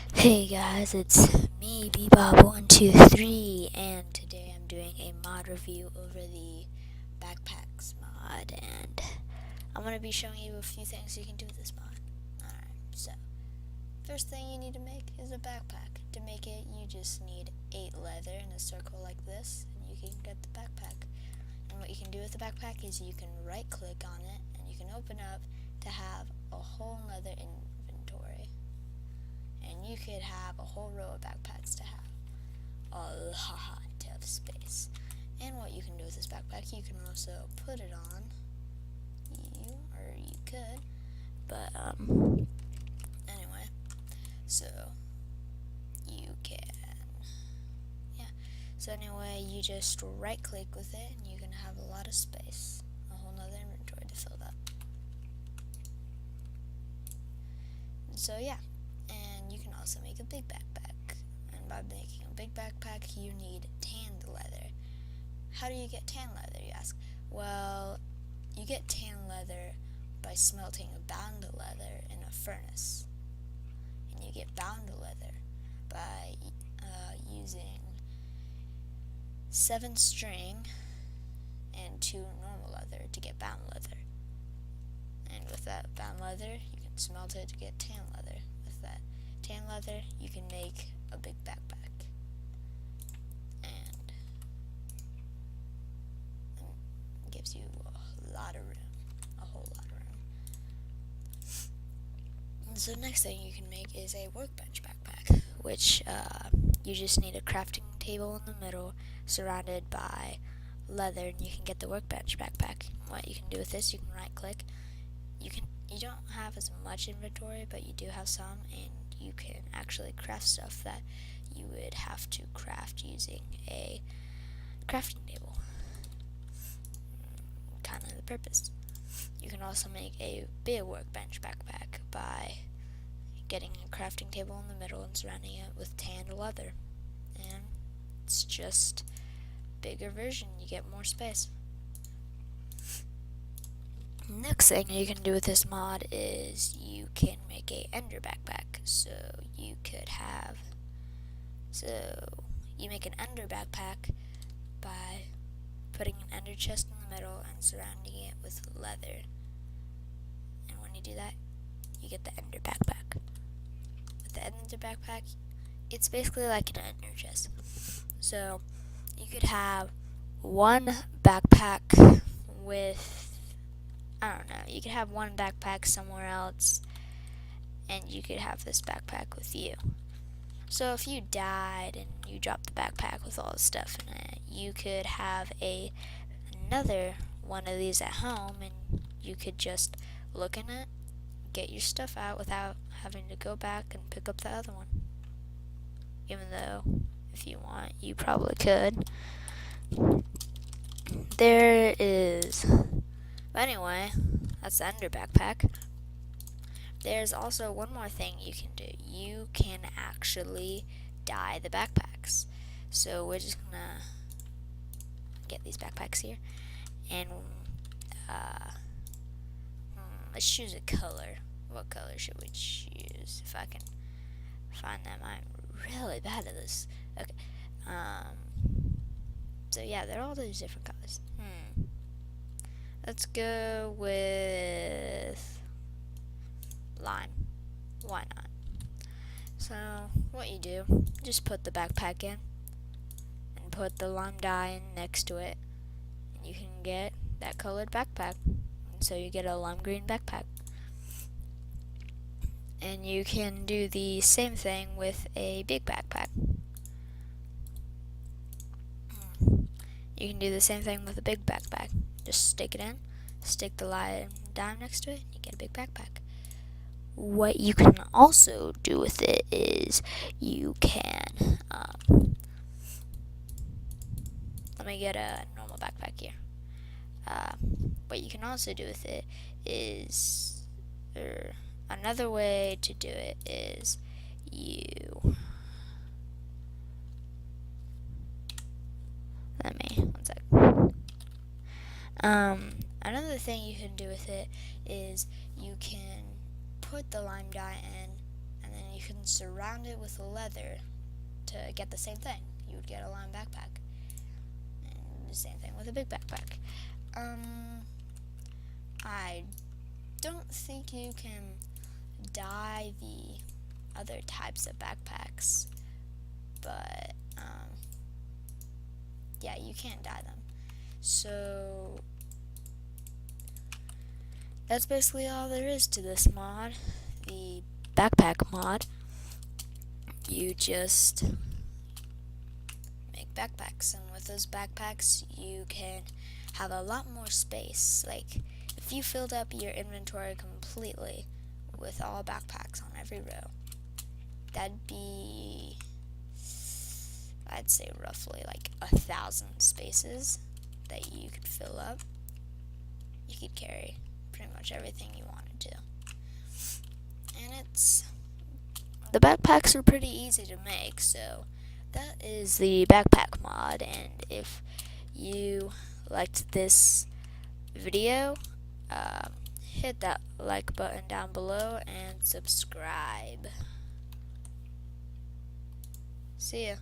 Hey guys, it's me, Bebop123, and today I'm doing a mod review over the Backpacks mod, and I'm going to be showing you a few things you can do with this mod. Alright, so, first thing you need to make is a backpack. To make it, you just need 8 leather in a circle like this, and you can get the backpack. And what you can do with the backpack is you can right click on it, and you can open up to have a whole nother inventory. And you could have a whole row of backpacks to have a lot of space. And what you can do with this backpack, you can also put it on you could, but anyway, so you can, so anyway, you just right click with it and you can have a lot of space, a whole nother inventory to fill up. So yeah, and you can also make a big backpack, and by making a big backpack you need tanned leather. How do you get tan leather, you ask? Well, you get tan leather by smelting bound leather in a furnace, and you get bound leather by using 7 string and 2 normal leather to get bound leather. And with that bound leather, you can smelt it to get tan leather. With that tan leather, you can make a big backpack. And it gives you a lot of room, a whole lot of room. And so the next thing you can make is a workbench backpack, which you just need a crafting table in the middle surrounded by leather, and you can get the workbench backpack. What you can do with this, you can right click. You don't have as much inventory, but you do have some, and you can actually craft stuff that you would have to craft using a crafting table. Kind of the purpose. You can also make a big workbench backpack by getting a crafting table in the middle and surrounding it with tanned leather. And it's just a bigger version, you get more space. Next thing you can do with this mod is you can make a ender backpack. So you make an ender backpack by putting an ender chest in the middle and surrounding it with leather. And when you do that, you get the ender backpack. With the ender backpack, it's basically like an ender chest. So you could have one backpack with, I don't know, you could have one backpack somewhere else, and you could have this backpack with you. So if you died and you dropped the backpack with all the stuff in it, you could have another one of these at home, and you could just look in it, get your stuff out without having to go back and pick up the other one. Even though, if you want, you probably could. There is... But anyway, that's the ender backpack. There's also one more thing you can do. You can actually dye the backpacks. So we're just gonna get these backpacks here, and let's choose a color. What color should we choose? If I can find them, I'm really bad at this. Okay. So yeah, they're all these different colors. Let's go with lime. Why not? So what you do, just put the backpack in and put the lime dye in next to it, and you can get that colored backpack. And so you get a lime green backpack. And you can do the same thing with a big backpack. You can do the same thing with a big backpack. Just stick it in, stick the lime dye next to it, and you get a big backpack. What you can also do with it is you can, let me get a normal backpack here. What you can also do with it is, another way to do it is one sec. Another thing you can do with it is you can put the lime dye in, and then you can surround it with leather to get the same thing. You would get a lime backpack. And the same thing with a big backpack. I don't think you can dye the other types of backpacks, but yeah, you can't dye them. So that's basically all there is to this mod, the backpack mod. You just make backpacks, and with those backpacks you can have a lot more space. Like if you filled up your inventory completely with all backpacks on every row, that'd be, I'd say, roughly like 1,000 spaces that you could fill up. You could carry pretty much everything you wanted to. And the backpacks are pretty easy to make, so that is the backpack mod. And if you liked this video, hit that like button down below and subscribe. See ya.